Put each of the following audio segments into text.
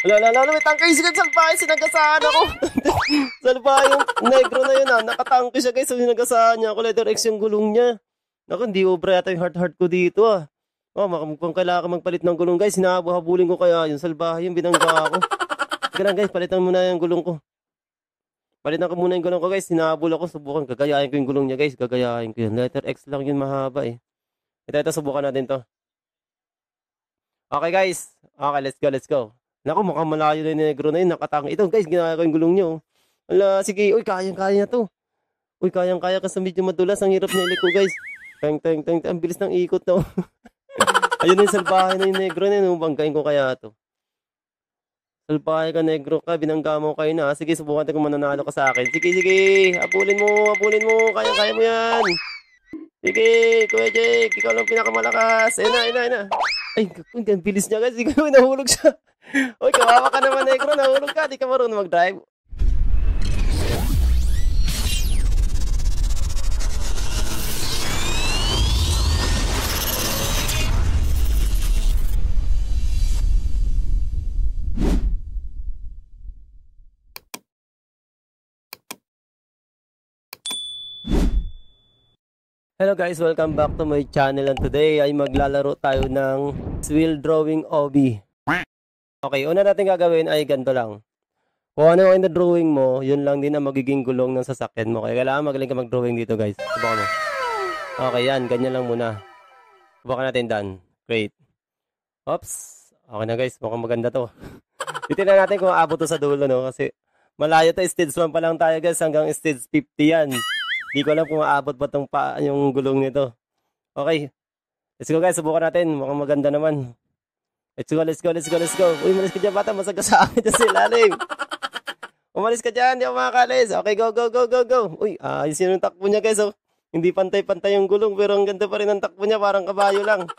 Wala, may tangkay siya, salbahe, sinagasaan ako. Salbahe yung negro na yun, nakatangkay siya guys, so sinagasaan niya ako, letter X yung gulong niya. Naku, hindi obra yata yung heart ko dito mukhang kailangan magpalit ng gulong guys, hinahabulin ko kaya yung salbahe yung binangga ako. Ganun guys, palitan muna yung gulong ko. Palitan ko muna yung gulong ko guys, hinahabol ako, subukan, gagayahin ko yung gulong niya guys, gagayahin ko yun. Letter X lang yun, mahaba eh. Ito, subukan natin to. Okay guys, okay, let's go. Naku, mukhang malayo na yung negro na yun, nakatang. Ito guys, ginaya ko yung gulong niyo. Ala, sige, uy, kayang-kaya to. Uy, kayang-kaya kasi medyo madulas, ang hirap na iliko guys. Teng, ang bilis ng ikot na. Ayun na yung salbahe na yung negro na yun, banggain ko kaya to. Salbahe ka, negro ka, binangga mo kayo na. Sige, subukan natin kung mananalo ka sa akin. Sige, habulin mo, kayang-kaya mo yan. Sige, Kuya Jake, ikaw lang pinakamalakas. Ayun na. Ay, ang bilis niya guys, ikaw nahulog siya. Uy, kawawa ka naman, negro, nahulog ka, di ka marunong mag-drive. Hello guys, welcome back to my channel, and today ay maglalaro tayo ng wheel drawing obby. Okay, una natin gagawin ay ganito lang. Kung ano yung na-drawing mo, yun lang din ang magiging gulong ng sasakyan mo. Kaya kailangan magaling ka mag-drawing dito guys. Subukan mo. Okay, yan, ganyan lang muna. Subukan natin done. Great. Oops. Okay na guys, mukhang maganda to. Titignan natin kung aabot to sa dulo, no? Kasi malayo to, stage 1 pa lang tayo guys, hanggang stage 50 yan. Hindi ko alam kung aabot ba itong yung gulong nito. Okay. Let's go guys. Subukan natin. Mukhang maganda naman. Let's go. Uy, umalis ka dyan bata. Masaga sa akin dyan sa ilalim. Umalis ka dyan. Hindi ako makakalis. Okay, go. Uy, ayos yun yung takbo niya guys. Oh. Hindi pantay-pantay yung gulong. Pero ang ganda pa rin ang takbo niya. Parang kabayo lang.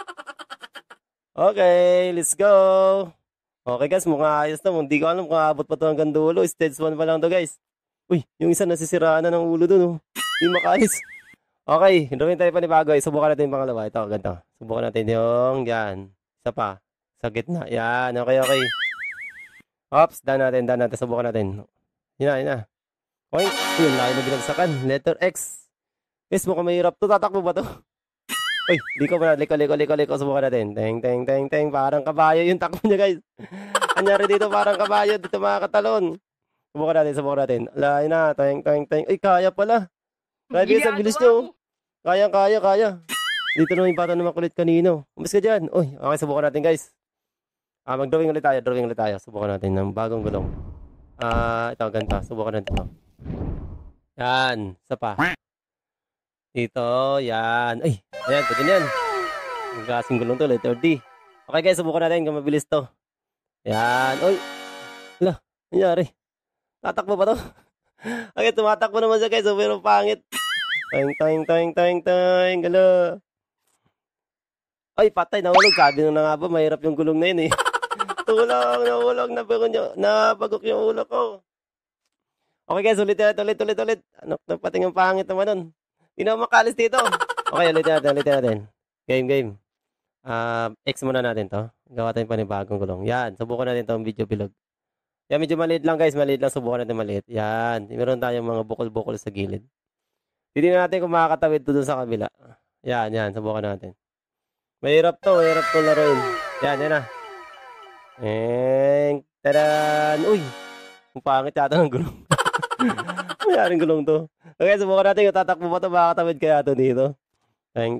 Okay, let's go. Okay guys, mukhang ayos na. Hindi ko alam kung aabot pa ito hanggang dulo. Stage 1 pa lang to guys. Uy, yung isa nasisiraan na ng ulo dun. Oh. Hindi makalis. Okay, gawin tayo panibago. Subukan natin yung pangalawa. Ito, ganito. Subukan natin yung yan. Isa pa. Sa gitna. Yan, okay. Oops, done natin. Subukan natin. Yun na. Okay, yun, laki na binagsakan. Letter X. Guys, mukhang mahirap to. Tatakbo ba to? Uy, liko pa na. Liko. Subukan natin. Teng. Parang kabayo yung takbo niya, guys. Anyari dito, parang kabayo. Dito mga katalon. Subukan natin. Lain na. Teng. Uy, kaya pala. Kaya guys, ang bilis nyo. Kaya. Dito naman yung bata na makulit kanino. Umis ka dyan. Uy, okay, subukan natin guys. Mag-drawing ulit tayo. Subukan natin ng bagong gulong. Ito, ganito. Subukan natin ito. Yan, isa pa. Dito, yan. Ay, ayan, pwede yan. Ang klaseng gulong to, letter D. Okay guys, subukan natin kung mabilis to. Yan, uy. Wala, nangyari. Tatakbo pa to. Okay, tumatakbo naman siya guys, pero pangit. Teng. Gala. Ay, patay, nahulog. Sabi na nga ba, mahirap yung gulong na yun eh. Nahulog, nabagok yung ulo ko. Okay guys, ulit. Ano, pating yung pangit naman nun. Hindi na makalis dito. Okay, ulit natin. Game. X muna natin to. Gawa tayong panibagong gulong. Yan, subukan natin to ang video bilog. Yan, medyo maliit lang guys, subukan natin maliit. Yan, meron tayong mga bukol-bukol sa gilid. Titignan natin kung makakatawid to dun sa kabila. Yan, subukan natin. Mahirap to laruin. Yan na. Tadan! Uy! Ang pangit yata ng gulong. Mayaring gulong to. Okay, subukan natin kung tatakbo ba to, makakatawid kaya to dito. Teng.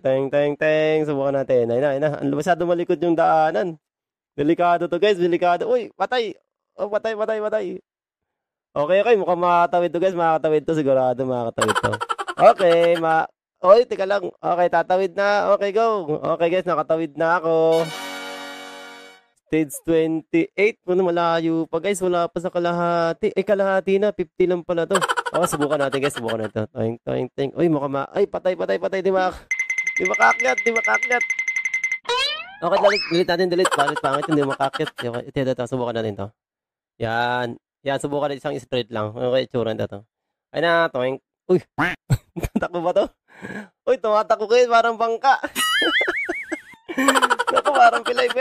Subukan natin. Ayun na. Masyado malikot yung daanan. Delikado to guys, Uy, patay! Oh, patay. Okay. Mukhang makakatawid to guys. Makakatawid to. Sigurado makakatawid to. Okay, Oy, teka lang. Okay, tatawid na. Okay, go. Okay guys, nakatawid na ako. Stage 28. Malayo pa guys. Wala pa sa kalahati. Kalahati na. 50 lang pala to. Okay, subukan natin guys. Teng. Uy, mukhang Ay, patay. Di makakyat. Okay, delete. Pangit. Hindi makakyat. Ito. Subukan natin to. Yan, subukan natin isang straight lang. Okay, itsura na to. Ay na, toing. Uy, tatakbo ba to? Uy, tumatakbo kayo, parang bangka. Naku, parang pilay.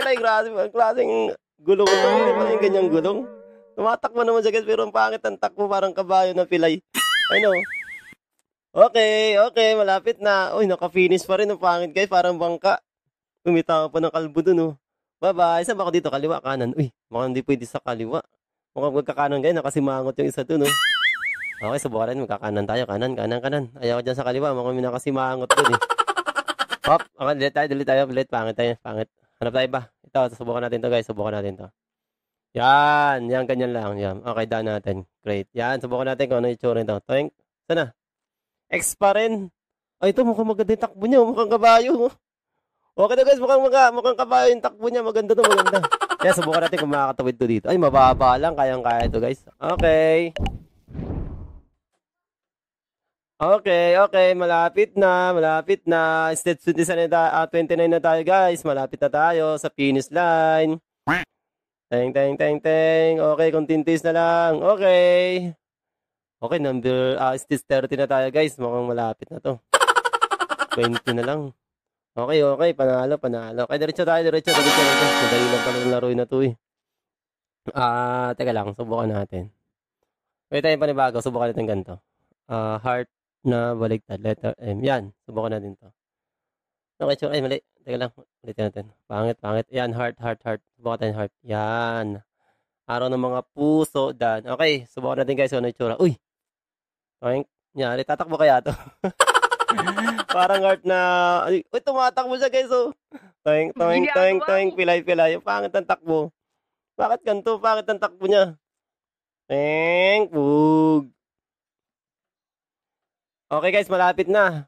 Klaseng Gulong ito. Hindi pa yung ganyang gulong. Tumatakbo naman siya guys, pero ang pangit ang takbo, parang kabayo na pilay. I know. Okay, okay, malapit na. Uy, naka-finish pa rin. Ang pangit guys, parang bangka. Umita pa ng kalbo dun, oh. Bye-bye. Saan ba ako dito? Kaliwa, kanan. Uy, mukhang hindi pwede sa kaliwa. Mukhang magkakanan guys, nakasimangot yung isa dun, oh. Okay, subukan rin. Magkakanan tayo. Kanan, kanan, kanan. Ayaw ko dyan sa kaliwa. Mukhang may nakasimangot dun, eh. Hop, okay, delete tayo. Pangit tayo, pangit. Hanap tayo ba? Ito, subukan natin to guys. Subukan natin to. Yan, ganyan lang. Yan. Okay, done natin. Great. Yan, subukan natin kung ano yung itsura nito. Toink. Sana? X pa rin. Ay, ito, mukhang maganda yung takbo niya. Mukhang kabayo. Okay na guys, mukhang kabayo yung takbo niya. Maganda to, maganda. Kaya subukan natin kung makakatawid to dito. Ay, mababa lang. Kayang-kaya to guys. Okay. Okay. Malapit na. Stage 29 na tayo guys. Malapit na tayo sa finish line. Teng. Okay, kontintis na lang. Okay. Okay, stage 30 na tayo guys. Mukhang malapit na to. 20 na lang. Okay. Panalo. Okay, diretso tayo. Madali lang pala ng laro na to, eh. Teka lang. Subukan natin. Wait tayo panibago. Subukan natin ganito. Heart na baliktad. Letter M. Yan. Subukan natin to. Okay, ay mali. Teka lang. Ulitin natin. Pangit. Yan, heart. Subukan natin heart. Yan. Araw ng mga puso. Dan. Okay, subukan natin guys. Ano yung tsura? Uy! Yan. Tatakbo kaya to. Parang heart na... Uy, tumatakbo siya guys. Oh. Toing. Pilay. Pangit ang takbo. Bakit ganito? Bakit ang takbo niya? Pug. Okay guys, malapit na.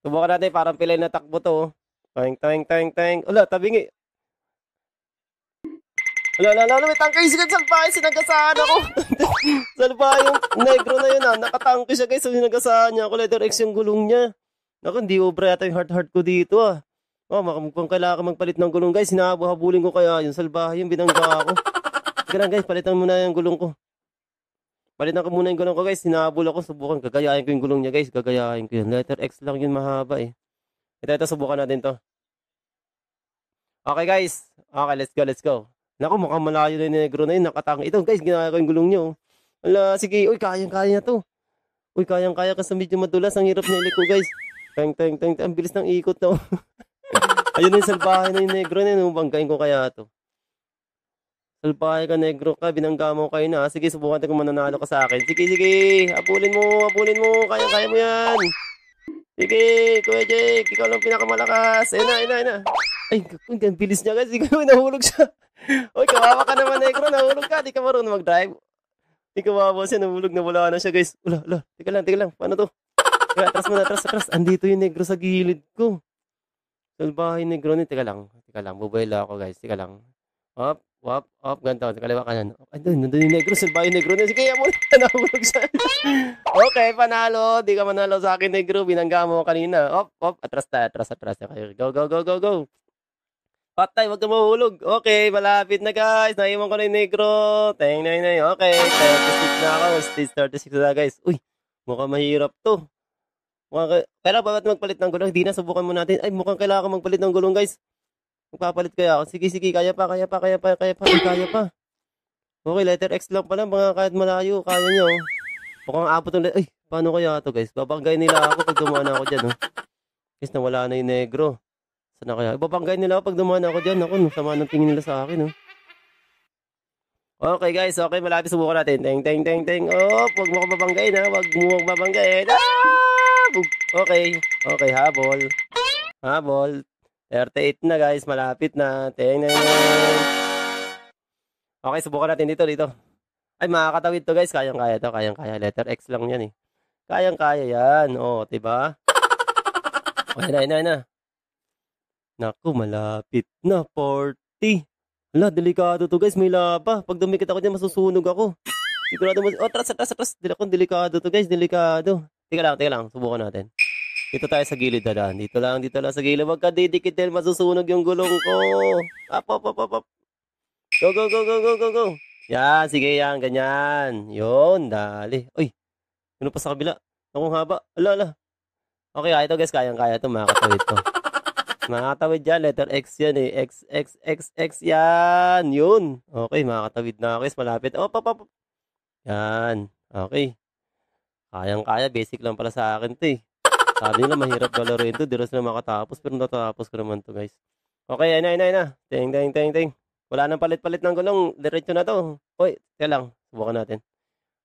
Subukan natin, parang pilay na takbo to. Toing. Ala, tabingi. Ala, may tangkay siya. Salbahe, sinagasaan ako. Salbahe yung negro na yun, nakatangkay siya guys. Sinagasaan niya ako. Letter X yung gulong niya. Naku, hindi obra yata yung heart ko dito, ah. Mukhang kailangan magpalit ng gulong guys. Hinahabulin ko kaya yung salbahe yung binangga ako. Sige lang guys, palitan muna yung gulong ko. Palitan ko muna yung gulong ko guys. Hinahabol ako. Subukan. Gagayahin ko yung gulong niya guys. Gagayahin ko yun. Letter X lang yun. Mahaba eh. Ito. Subukan natin to. Okay guys. Okay, let's go. Naku, mukhang malayo na yung negro na yun. Nakatanga. Ito guys, ginaya ko yung gulong niyo. Ala, sige. Uy, kayang-kaya na to. Uy, kayang-kaya kasi medyo madulas. Ang hirap na iliko guys. Teng. Ang bilis ng ikot to. Ayun na yung salbahe na yung negro na yun. Banggain ko kaya to. Salbahe ka, negro ka, binangga mo kayo na. Sige, subukan natin kung mananalo ka sa akin. Sige. Abulin mo. Kaya mo yan. Sige, Kuya Jake, ikaw lang pinakamalakas. Ayun na. Ay, ang bilis niya guys. Sige, nahulog siya. Uy, kawawa ka naman, negro. Nahulog ka. Di ka marunong mag-drive. Di kawawa siya. Nahulog na wala na siya guys. Ula. Teka lang. Paano to? Teka, atras. Andito yung negro sa gilid ko. Salbahe negro ni. Teka lang. Bubuela ako guys. Teka lang. Wap, ganito. Kaliwa kanan. Ay, nandun yung negro. Salbahe negro na. Sige, mo na. Nahulog siya. Okay, panalo. Di ka manalo sa akin, negro. Binangga mo kanina. Atras. Go. Patay, wag ka mahulog. Okay, malapit na guys. Naiwan ko na yung negro. Teng. Okay, 36 na ako. Stage 36 na guys. Uy, mukhang mahirap to. Pero bakit magpalit ng gulong? Hindi na, subukan mo natin. Ay, mukhang kailangan magpalit ng gulong guys. Magpapalit kaya ako. Sige, kaya pa. Kaya pa. Okay, letter X lang pala. Mga kahit malayo, kaya nyo. Mukhang abot ng ay, paano kaya to guys? Babanggay nila ako pag dumaan ako dyan. Guys, nawala na yung negro. Sana kaya? Babanggay nila ako pag dumaan ako dyan. Ako, sama ng tingin nila sa akin. Okay guys, okay, malapit subukan natin. Teng. Huwag mo ko babanggayin ha. Huwag mo babanggayin. Okay, habol. 38 na guys, malapit na. Teng. Okay, subukan natin dito. Ay, makakatawid to guys. Kayang-kaya to. Letter X lang yan eh. Kayang-kaya yan. Diba? Okay na. Naku, malapit na. 40. Hala, delikado to guys. May laba. Pag dumikit ako dyan, masusunog ako. Sigurado mo. Atras. Delikado to guys. Delikado. Teka lang. Subukan natin. Dito tayo sa gilid na lang. Dito lang sa gilid. Wag ka didikit dahil masusunog yung gulong ko. Up. Go. Yan, sige yan. Ganyan. Yun, dali. Uy, ano pa sa kabila? Akong haba. Ala. Okay, ito guys. Kayang-kaya to. Makakatawid to. Makakatawid yan, letter X yan eh. X, X, X, X yan. Yun. Okay, makakatawid na ako guys. Malapit. Oh, pop. Yan. Okay. Kayang-kaya. Basic lang pala sa akin to eh. Sabi nila mahirap galaruin to. Di rin sila makatapos. Pero natapos ko naman to guys. Okay, ayun na. Ting. Wala nang palit-palit ng gulong. Diretso na to. Uy, teka lang. Subukan natin.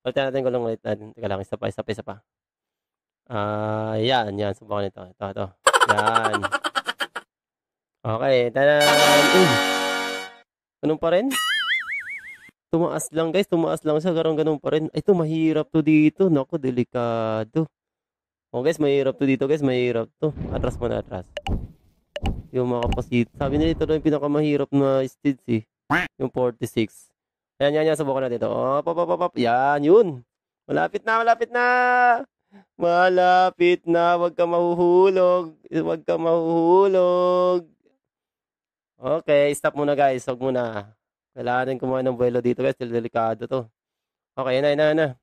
Palitan natin gulong ulit natin. Teka lang. Isa pa. Yan. Subukan ito. Ito. Yan. Okay, tanan. Ganun pa rin? Tumaas lang guys, siya, ganun pa rin. Ay, ito, mahirap to dito. Naku, delikado. Oh guys, mahirap to dito guys, mahirap to. Atras mo na, atras. Yung mga kapasit. Sabi nila ito na yung pinakamahirap na stage eh. Yung 46. Yan, subukan natin ito. Oh, pop. Yan, yun. Malapit na. Malapit na, wag ka mahuhulog. Okay, stop muna guys. Huwag muna. Kailangan din kumuha ng buwelo dito guys. Delikado to. Okay, na. 5,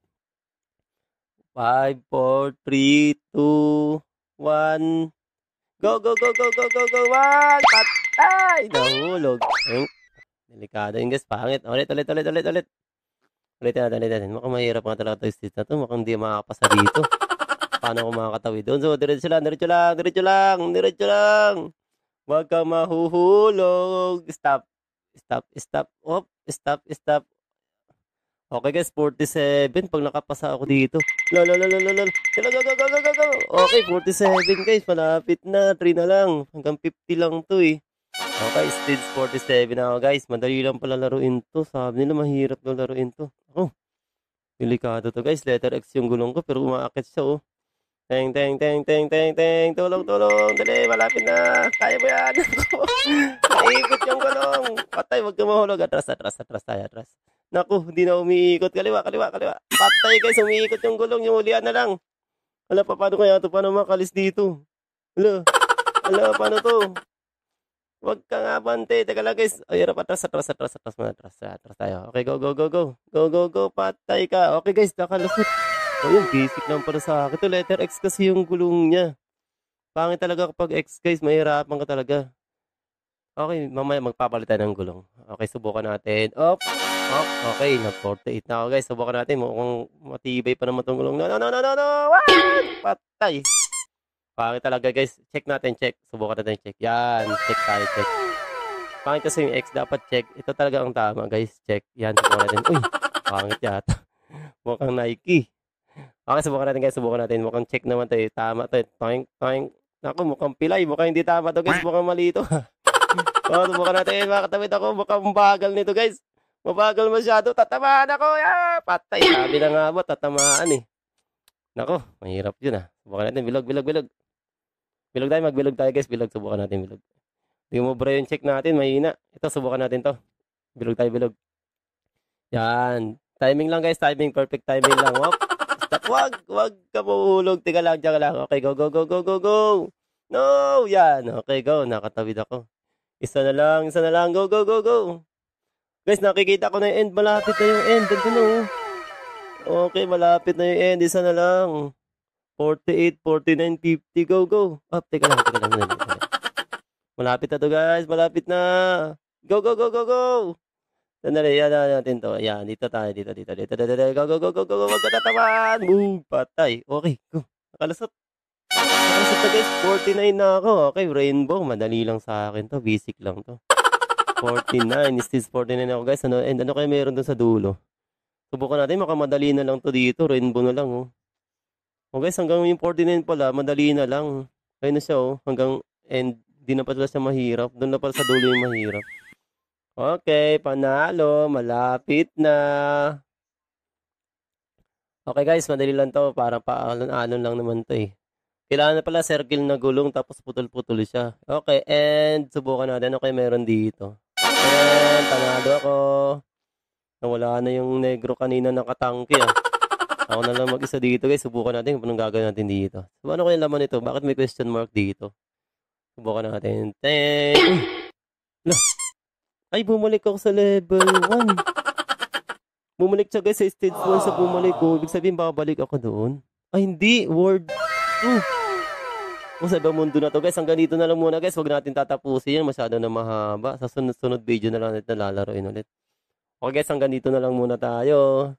4, 3, 2, 1. Go. 1. Patay! Nahulog. Delikado yun guys. Pangit. Ulit. Ulitin natin. Mukhang mahirap nga talaga ito stage na to. Mukhang hindi makakapasa dito. Paano ako makakatawid doon? So, diretso lang. Huwag ka mahuhulog. Stop. Op. Stop. Okay guys, 47. Pag nakapasa ako dito. Go. Okay, 47 guys. Malapit na. 3 na lang. Hanggang 50 lang to eh. Okay, stage 47 na ako guys. Madali lang pala laruin to. Sabi nila mahirap na laruin to. Oh, delikado to guys. Letter X yung gulong ko pero umaakit siya oh. Teng. Tulong. Dali, malapit na. Kaya mo yan. Naikot yung gulong. Patay, wag ka mahulog. Atras tayo. Naku, hindi na umiikot. Kaliwa. Patay guys, umiikot yung gulong. Yung ulian na lang. Wala pa, paano kaya ito? Paano makalis dito? Wala, paano to? Wag ka nga bante. Teka lang guys. Ay, harap, atras tayo. Okay, go. Patay ka. Okay guys, nakalusot. O yun, basic lang para sa akin. Ito, letter X kasi yung gulong niya. Pangit talaga kapag X guys, mahirapan ka talaga. Okay, mamaya magpapalit tayo ng gulong. Okay, subukan natin. Up. Okay, na-48 na ako guys. Subukan natin. Mukhang matibay pa naman itong gulong. No. What? Patay. Pangit talaga guys. Check. Subukan natin check. Yan, check. Pangit kasi yung X dapat check. Ito talaga ang tama guys. Check. Yan, subukan natin. Uy, pangit yata. Mukhang Nike. Okay, subukan natin. Mukhang check naman to eh. Tama to eh. Toing. Naku, mukhang pilay. Mukhang hindi tama to guys. Mukhang mali to. Subukan natin. Makatawid ako. Mukhang bagal nito guys. Mabagal masyado. Tatamaan ako. Patay. Sabi na nga ba, tatamaan eh. Naku, mahirap yun ah. Subukan natin. Bilog. Magbilog tayo guys. Subukan natin bilog. Hindi mo bro yung check natin. Mahina. Ito, subukan natin to. Bilog. Yan. Timing lang guys. Perfect timing lang. Stop. Wag ka mahulog. Tiga lang, diyan lang. Okay, go. No, yan. Okay, go. Nakatawid ako. Isa na lang. Go. Guys, nakikita ko na yung end. Malapit na yung end. Okay, malapit na yung end. Isa na lang. 48, 49, 50. Go. Up, teka lang. Malapit na to guys. Malapit na. Go. Sandali, yan natin to. Yan, dito tayo. Dito. Go. Huwag ka tatamaan. Move. Patay. Okay, go. Nakalusot na guys. 49 na ako. Okay, rainbow. Madali lang sa akin to. Basic lang to. 49. Stage 49 ako guys. Ano kaya meron dun sa dulo? Subukan natin. Makamadali na lang to dito. Rainbow na lang oh. Oh guys, hanggang yung 49 pala. Madali na lang. Ayun na siya oh. Hanggang end. Di na pala siya mahirap. Doon na pala sa dulo yung mahirap. Okay, panalo. Malapit na. Okay guys, madali lang to. Parang paalon-alon lang naman to eh. Kailangan na pala circle na gulong tapos putol-putol siya. Okay, and subukan natin. Ano kayo meron dito? And panalo ako. Nawala na yung negro kanina nakatangke ah. Ako na lang mag-isa dito guys. Subukan natin kung anong gagawin natin dito. So, ano kaya laman ito? Bakit may question mark dito? Subukan natin. Ay, bumalik ako sa level 1. Bumalik siya guys sa stage 1 sa bumalik ko. Ibig sabihin babalik ako doon. Ay, hindi. Word 2. O sa ibang mundo na to guys. Hanggang dito na lang muna guys. Huwag natin tatapusin yan. Masyado na mahaba. Sa sunod-sunod video na lang natin lalaroin ulit. Okay guys, hanggang dito na lang muna tayo.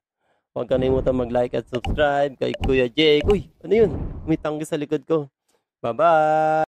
Huwag kalimutan mag-like at subscribe kay Kuya Jake. Uy, ano yun? May tanggi sa likod ko. Bye-bye!